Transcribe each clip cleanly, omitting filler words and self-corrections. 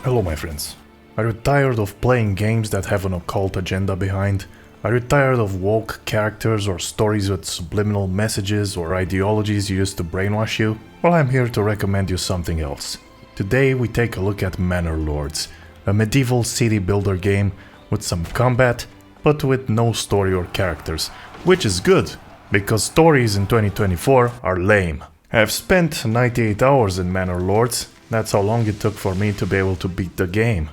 Hello my friends. Are you tired of playing games that have an occult agenda behind? Are you tired of woke characters or stories with subliminal messages or ideologies used to brainwash you? Well, I'm here to recommend you something else. Today we take a look at Manor Lords, a medieval city builder game with some combat, but with no story or characters, which is good, because stories in 2024 are lame. I have spent 98 hours in Manor Lords. That's how long it took for me to be able to beat the game.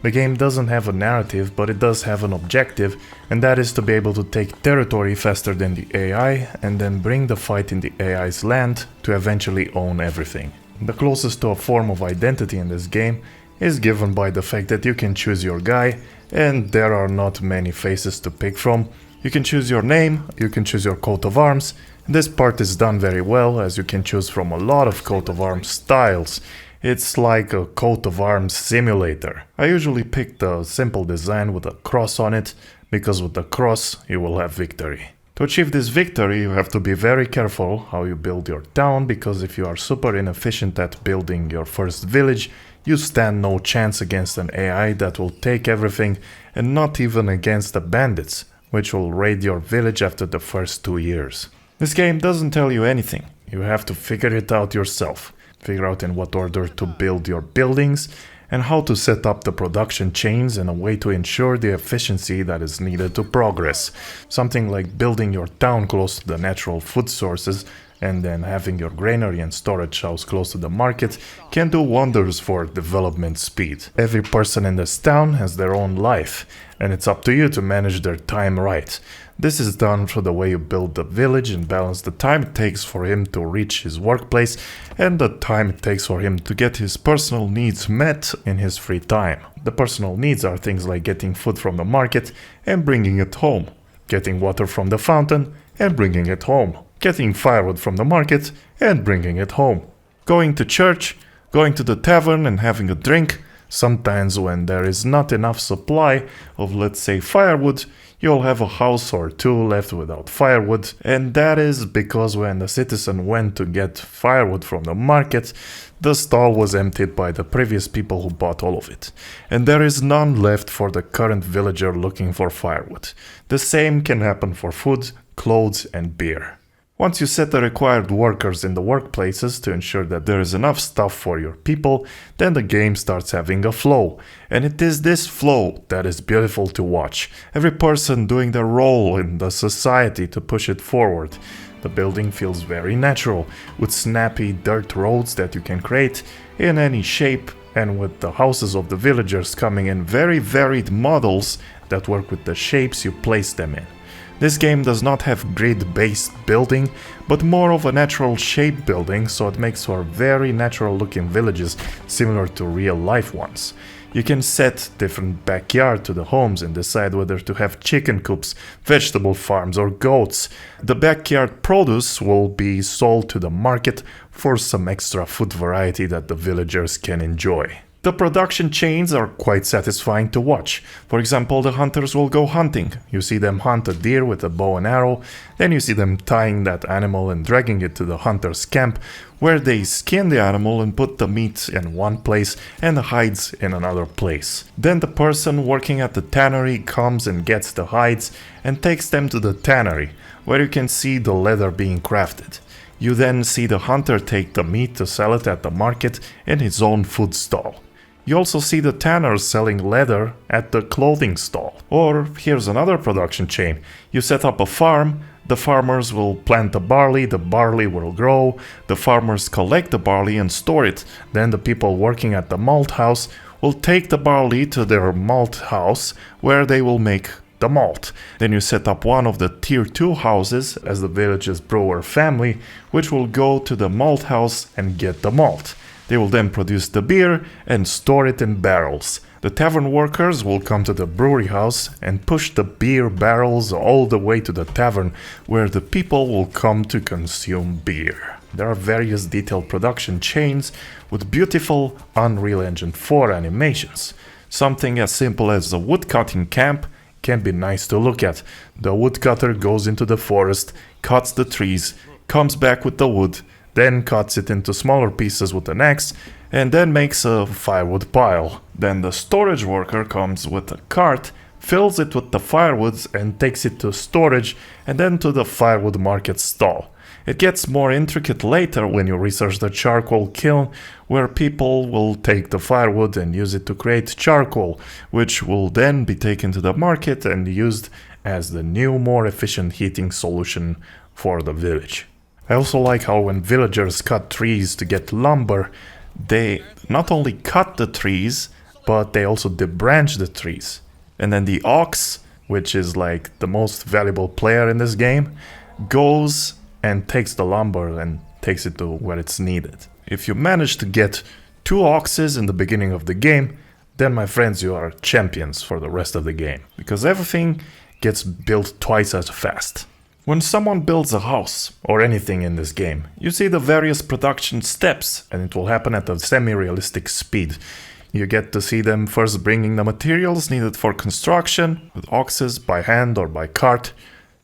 The game doesn't have a narrative, but it does have an objective, and that is to be able to take territory faster than the AI and then bring the fight in the AI's land to eventually own everything. The closest to a form of identity in this game is given by the fact that you can choose your guy, and there are not many faces to pick from. You can choose your name, you can choose your coat of arms. This part is done very well, as you can choose from a lot of coat of arms styles. It's like a coat of arms simulator. I usually pick the simple design with a cross on it, because with the cross you will have victory. To achieve this victory, you have to be very careful how you build your town, because if you are super inefficient at building your first village, you stand no chance against an AI that will take everything, and not even against the bandits, which will raid your village after the first 2 years. This game doesn't tell you anything. You have to figure it out yourself. Figure out in what order to build your buildings, and how to set up the production chains in a way to ensure the efficiency that is needed to progress. Something like building your town close to the natural food sources and then having your granary and storage house close to the market can do wonders for development speed. Every person in this town has their own life, and it's up to you to manage their time right. This is done through the way you build the village and balance the time it takes for him to reach his workplace and the time it takes for him to get his personal needs met in his free time. The personal needs are things like getting food from the market and bringing it home, getting water from the fountain and bringing it home, getting firewood from the market and bringing it home, going to church, going to the tavern and having a drink. Sometimes when there is not enough supply of, let's say, firewood, you'll have a house or two left without firewood, and that is because when the citizen went to get firewood from the market, the stall was emptied by the previous people who bought all of it, and there is none left for the current villager looking for firewood. The same can happen for food, clothes, and beer. Once you set the required workers in the workplaces to ensure that there is enough stuff for your people, then the game starts having a flow. And it is this flow that is beautiful to watch. Every person doing their role in the society to push it forward. The building feels very natural, with snappy dirt roads that you can create in any shape, and with the houses of the villagers coming in very varied models that work with the shapes you place them in. This game does not have grid-based building, but more of a natural shape building, so it makes for very natural looking villages similar to real life ones. You can set different backyard to the homes and decide whether to have chicken coops, vegetable farms or goats. The backyard produce will be sold to the market for some extra food variety that the villagers can enjoy. The production chains are quite satisfying to watch. For example, the hunters will go hunting. You see them hunt a deer with a bow and arrow, then you see them tying that animal and dragging it to the hunter's camp, where they skin the animal and put the meat in one place and the hides in another place. Then the person working at the tannery comes and gets the hides and takes them to the tannery, where you can see the leather being crafted. You then see the hunter take the meat to sell it at the market in his own food stall. You also see the tanners selling leather at the clothing stall. Or here's another production chain. You set up a farm, the farmers will plant the barley will grow, the farmers collect the barley and store it. Then the people working at the malt house will take the barley to their malt house, where they will make the malt. Then you set up one of the tier 2 houses as the village's brewer family, which will go to the malt house and get the malt. They will then produce the beer and store it in barrels. The tavern workers will come to the brewery house and push the beer barrels all the way to the tavern, where the people will come to consume beer. There are various detailed production chains with beautiful Unreal Engine 4 animations. Something as simple as a woodcutting camp can be nice to look at. The woodcutter goes into the forest, cuts the trees, comes back with the wood, then cuts it into smaller pieces with an axe, and then makes a firewood pile. Then the storage worker comes with a cart, fills it with the firewoods and takes it to storage and then to the firewood market stall. It gets more intricate later when you research the charcoal kiln, where people will take the firewood and use it to create charcoal, which will then be taken to the market and used as the new, more efficient heating solution for the village. I also like how when villagers cut trees to get lumber, they not only cut the trees, but they also debranch the trees. And then the ox, which is like the most valuable player in this game, goes and takes the lumber and takes it to where it's needed. If you manage to get 2 oxes in the beginning of the game, then my friends, you are champions for the rest of the game, because everything gets built twice as fast. When someone builds a house or anything in this game, you see the various production steps, and it will happen at a semi-realistic speed. You get to see them first bringing the materials needed for construction, with oxes, by hand or by cart.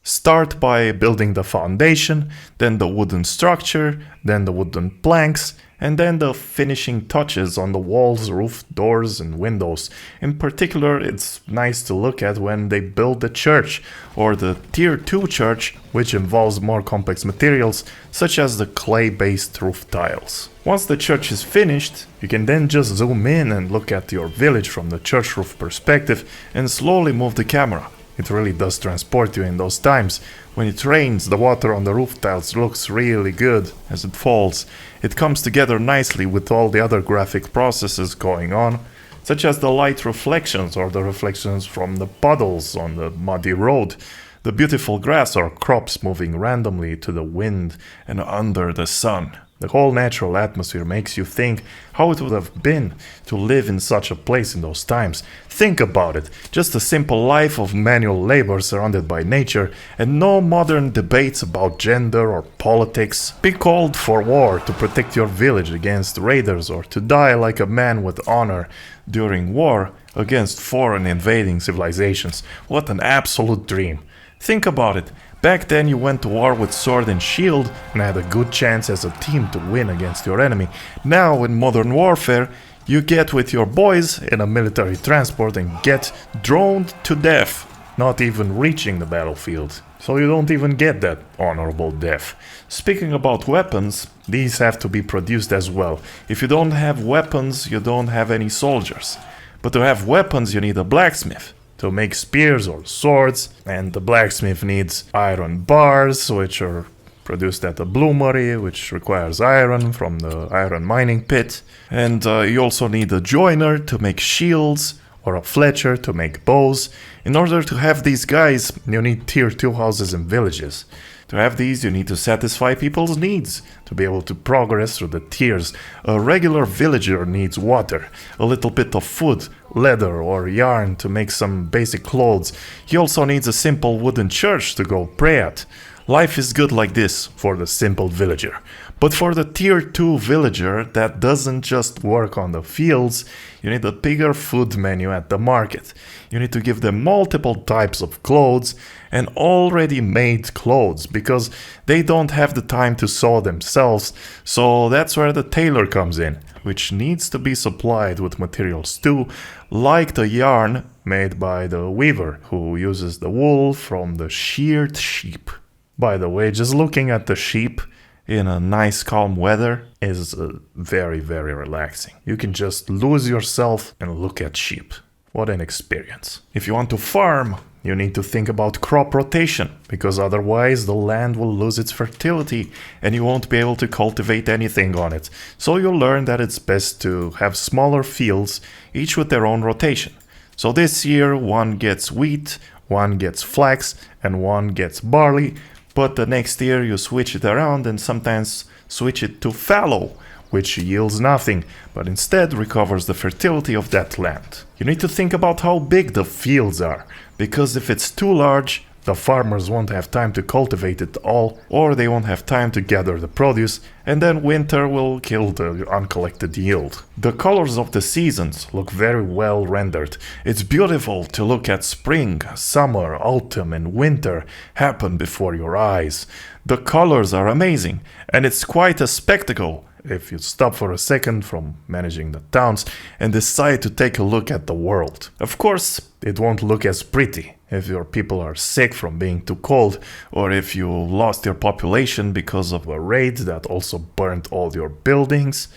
Start by building the foundation, then the wooden structure, then the wooden planks, and then the finishing touches on the walls, roof, doors, and windows. In particular, it's nice to look at when they build the church, or the Tier 2 church, which involves more complex materials, such as the clay-based roof tiles. Once the church is finished, you can then just zoom in and look at your village from the church roof perspective and slowly move the camera. It really does transport you in those times. When it rains, the water on the roof tiles looks really good as it falls. It comes together nicely with all the other graphic processes going on, such as the light reflections or the reflections from the puddles on the muddy road, the beautiful grass or crops moving randomly to the wind and under the sun. The whole natural atmosphere makes you think how it would have been to live in such a place in those times. Think about it, just a simple life of manual labor surrounded by nature and no modern debates about gender or politics. Be called for war to protect your village against raiders or to die like a man with honor during war against foreign invading civilizations. What an absolute dream. Think about it. Back then you went to war with sword and shield and had a good chance as a team to win against your enemy. Now in modern warfare, you get with your boys in a military transport and get droned to death, not even reaching the battlefield. So you don't even get that honorable death. Speaking about weapons, these have to be produced as well. If you don't have weapons, you don't have any soldiers. But to have weapons, you need a blacksmith to make spears or swords, and the blacksmith needs iron bars, which are produced at the bloomery, which requires iron from the iron mining pit. And you also need a joiner to make shields, or a fletcher to make bows. In order to have these guys, you need tier 2 houses and villages. To have these, you need to satisfy people's needs, to be able to progress through the tiers. A regular villager needs water, a little bit of food, leather or yarn to make some basic clothes. He also needs a simple wooden church to go pray at. Life is good like this for the simple villager. But for the tier 2 villager that doesn't just work on the fields, you need a bigger food menu at the market. You need to give them multiple types of clothes and already made clothes because they don't have the time to sew themselves. So that's where the tailor comes in, which needs to be supplied with materials too, like the yarn made by the weaver, who uses the wool from the sheared sheep. By the way, just looking at the sheep in a nice calm weather is very, very relaxing. You can just lose yourself and look at sheep. What an experience. If you want to farm, you need to think about crop rotation, because otherwise the land will lose its fertility and you won't be able to cultivate anything on it. So you'll learn that it's best to have smaller fields, each with their own rotation. So this year one gets wheat, one gets flax, and one gets barley. But the next year you switch it around and sometimes switch it to fallow, which yields nothing, but instead recovers the fertility of that land. You need to think about how big the fields are, because if it's too large, the farmers won't have time to cultivate it all, or they won't have time to gather the produce, and then winter will kill the uncollected yield. The colors of the seasons look very well rendered. It's beautiful to look at spring, summer, autumn, and winter happen before your eyes. The colors are amazing, and it's quite a spectacle. if you stop for a second from managing the towns and decide to take a look at the world. Of course, it won't look as pretty if your people are sick from being too cold, or if you lost your population because of a raid that also burnt all your buildings,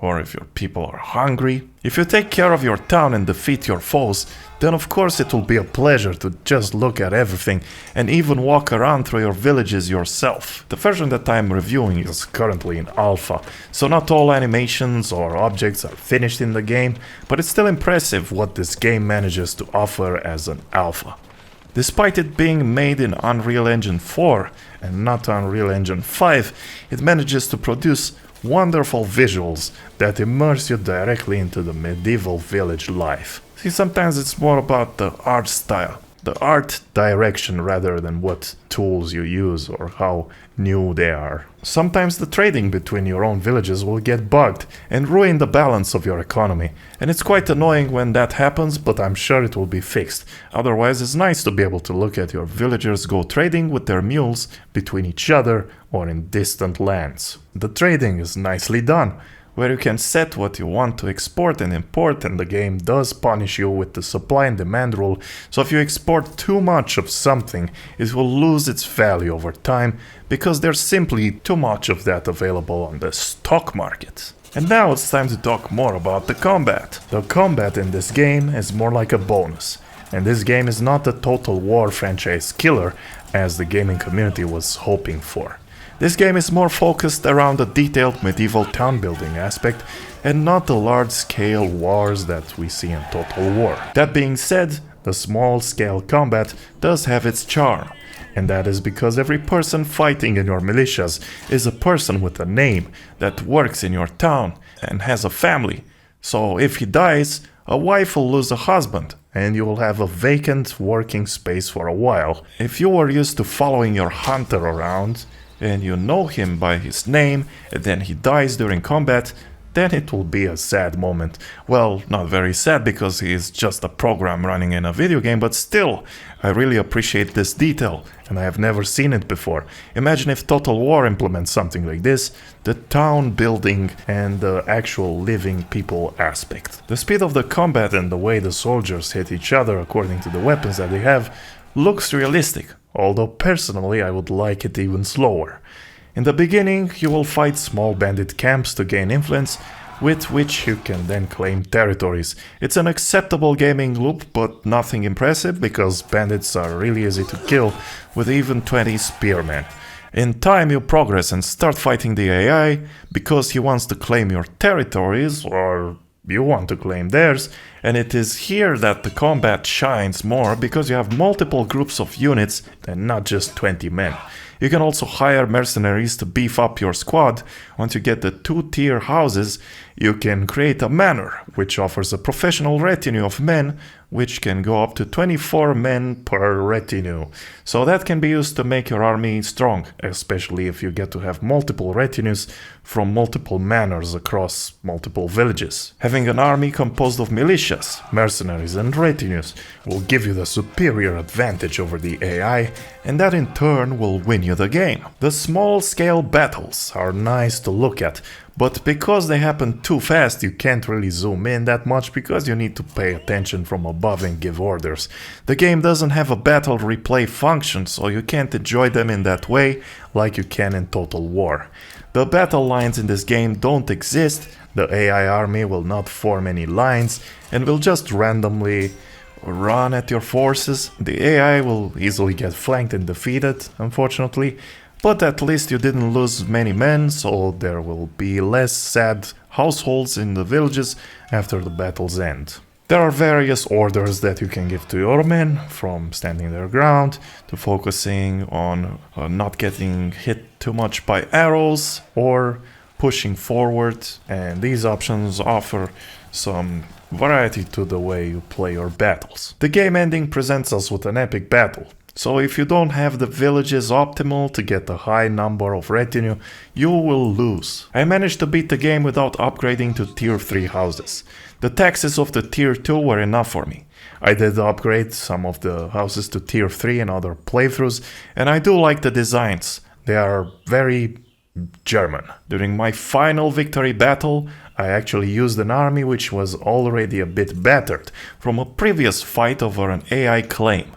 or if your people are hungry. If you take care of your town and defeat your foes, then of course it will be a pleasure to just look at everything and even walk around through your villages yourself. The version that I'm reviewing is currently in alpha, so not all animations or objects are finished in the game, but it's still impressive what this game manages to offer as an alpha. Despite it being made in Unreal Engine 4 and not Unreal Engine 5, it manages to produce wonderful visuals that immerse you directly into the medieval village life. See, sometimes it's more about the art style, the art direction rather than what tools you use or how new they are. Sometimes the trading between your own villages will get bugged and ruin the balance of your economy, and it's quite annoying when that happens, but I'm sure it will be fixed. Otherwise, it's nice to be able to look at your villagers go trading with their mules between each other or in distant lands. The trading is nicely done, where you can set what you want to export and import, and the game does punish you with the supply and demand rule, so if you export too much of something, it will lose its value over time, because there's simply too much of that available on the stock market. And now it's time to talk more about the combat. The combat in this game is more like a bonus, and this game is not a Total War franchise killer as the gaming community was hoping for. This game is more focused around the detailed medieval town building aspect and not the large-scale wars that we see in Total War. That being said, the small-scale combat does have its charm, and that is because every person fighting in your militias is a person with a name that works in your town and has a family. So if he dies, a wife will lose a husband, and you will have a vacant working space for a while. If you were used to following your hunter around, and you know him by his name, and then he dies during combat, then it will be a sad moment. Well, not very sad because he is just a program running in a video game, but still, I really appreciate this detail, and I have never seen it before. Imagine if Total War implements something like this, the town building and the actual living people aspect. The speed of the combat and the way the soldiers hit each other according to the weapons that they have looks realistic. Although personally I would like it even slower. In the beginning you will fight small bandit camps to gain influence, with which you can then claim territories. It's an acceptable gaming loop, but nothing impressive because bandits are really easy to kill with even 20 spearmen. In time you progress and start fighting the AI because he wants to claim your territories, or you want to claim theirs, and it is here that the combat shines more because you have multiple groups of units and not just 20 men. You can also hire mercenaries to beef up your squad. Once you get the 2-tier houses, you can create a manor, which offers a professional retinue of men, which can go up to 24 men per retinue. So that can be used to make your army strong, especially if you get to have multiple retinues from multiple manors across multiple villages. Having an army composed of militias, mercenaries and retinues will give you the superior advantage over the AI, and that in turn will win you the game. The small-scale battles are nice to look at, but because they happen too fast you can't really zoom in that much because you need to pay attention from above and give orders. The game doesn't have a battle replay function, so you can't enjoy them in that way like you can in Total War. The battle lines in this game don't exist, the AI army will not form any lines and will just randomly run at your forces. The AI will easily get flanked and defeated, unfortunately. But at least you didn't lose many men, so there will be less sad households in the villages after the battles end. There are various orders that you can give to your men, from standing their ground to focusing on not getting hit too much by arrows or pushing forward, and these options offer some variety to the way you play your battles. The game ending presents us with an epic battle. So if you don't have the villages optimal to get a high number of retinue, you will lose. I managed to beat the game without upgrading to tier 3 houses. The taxes of the tier 2 were enough for me. I did upgrade some of the houses to tier 3 in other playthroughs, and I do like the designs. They are very German. During my final victory battle, I actually used an army which was already a bit battered from a previous fight over an AI claim.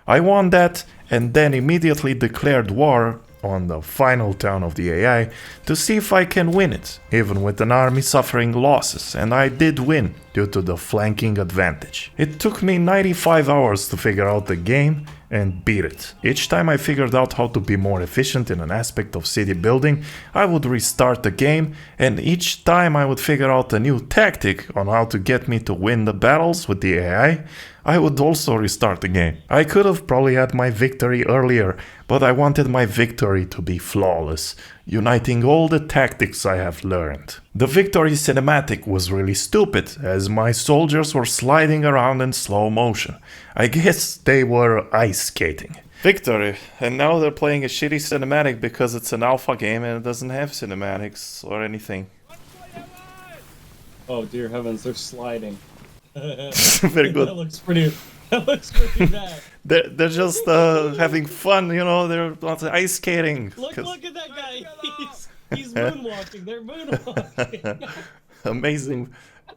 I won that and then immediately declared war on the final town of the AI to see if I can win it, even with an army suffering losses, and I did win due to the flanking advantage. It took me 95 hours to figure out the game and beat it. Each time I figured out how to be more efficient in an aspect of city building, I would restart the game, and each time I would figure out a new tactic on how to get me to win the battles with the AI, I would also restart the game. I could have probably had my victory earlier, but I wanted my victory to be flawless, uniting all the tactics I have learned. The victory cinematic was really stupid, as my soldiers were sliding around in slow motion. I guess they were ice skating. Victory, and now they're playing a shitty cinematic because it's an alpha game and it doesn't have cinematics or anything. Oh dear heavens, they're sliding. Very good. That looks pretty bad. They're just having fun, you know, they're not ice skating. Look at that guy. He's moonwalking. They're moonwalking. Amazing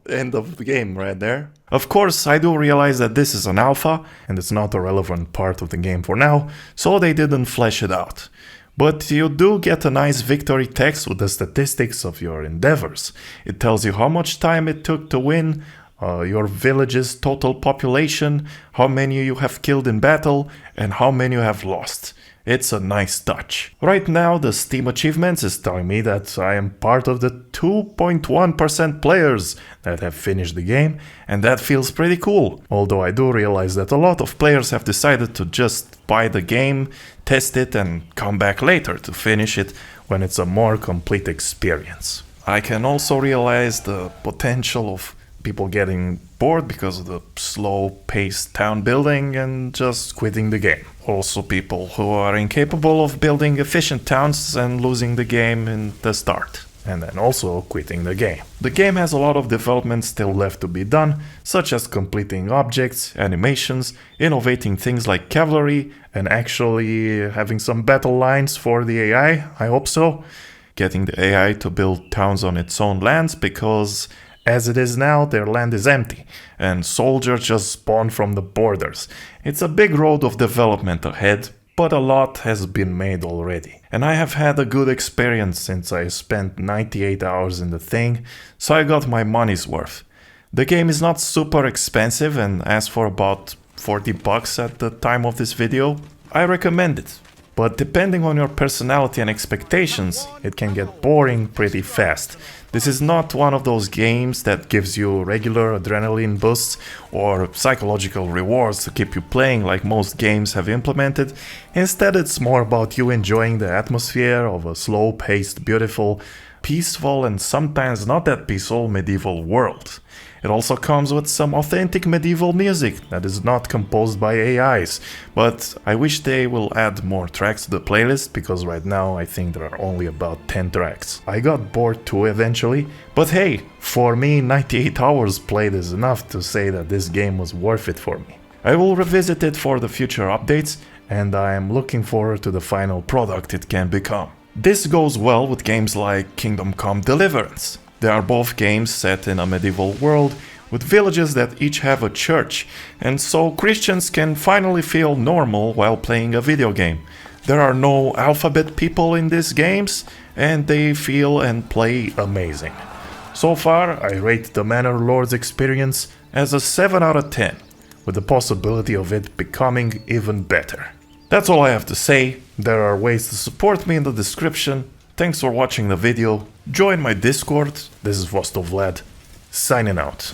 end of the game right there. Of course, I do realize that this is an alpha and it's not a relevant part of the game for now, so they didn't flesh it out. But you do get a nice victory text with the statistics of your endeavors. It tells you how much time it took to win, your village's total population, how many you have killed in battle, and how many you have lost. It's a nice touch. Right now, the Steam Achievements is telling me that I am part of the 2.1% players that have finished the game, and that feels pretty cool. Although I do realize that a lot of players have decided to just buy the game, test it, and come back later to finish it when it's a more complete experience. I can also realize the potential of people getting bored because of the slow-paced town building and just quitting the game. Also people who are incapable of building efficient towns and losing the game in the start. And then also quitting the game. The game has a lot of development still left to be done, such as completing objects, animations, innovating things like cavalry, and actually having some battle lines for the AI, I hope so. Getting the AI to build towns on its own lands, because as it is now, their land is empty, and soldiers just spawn from the borders. It's a big road of development ahead, but a lot has been made already. And I have had a good experience since I spent 98 hours in the thing, so I got my money's worth. The game is not super expensive and asks for about $40 at the time of this video. I recommend it. But depending on your personality and expectations, it can get boring pretty fast. This is not one of those games that gives you regular adrenaline boosts or psychological rewards to keep you playing like most games have implemented. Instead, it's more about you enjoying the atmosphere of a slow-paced, beautiful, peaceful and sometimes not that peaceful medieval world. It also comes with some authentic medieval music that is not composed by AIs, but I wish they will add more tracks to the playlist, because right now I think there are only about 10 tracks. I got bored too eventually, but hey, for me 98 hours played is enough to say that this game was worth it for me. I will revisit it for the future updates, and I am looking forward to the final product it can become. This goes well with games like Kingdom Come Deliverance. They are both games set in a medieval world with villages that each have a church, and so Christians can finally feel normal while playing a video game. There are no alphabet people in these games, and they feel and play amazing. So far, I rate the Manor Lord's experience as a 7 out of 10, with the possibility of it becoming even better. That's all I have to say. There are ways to support me in the description. Thanks for watching the video. Join my Discord. This is Vostovlad, signing out.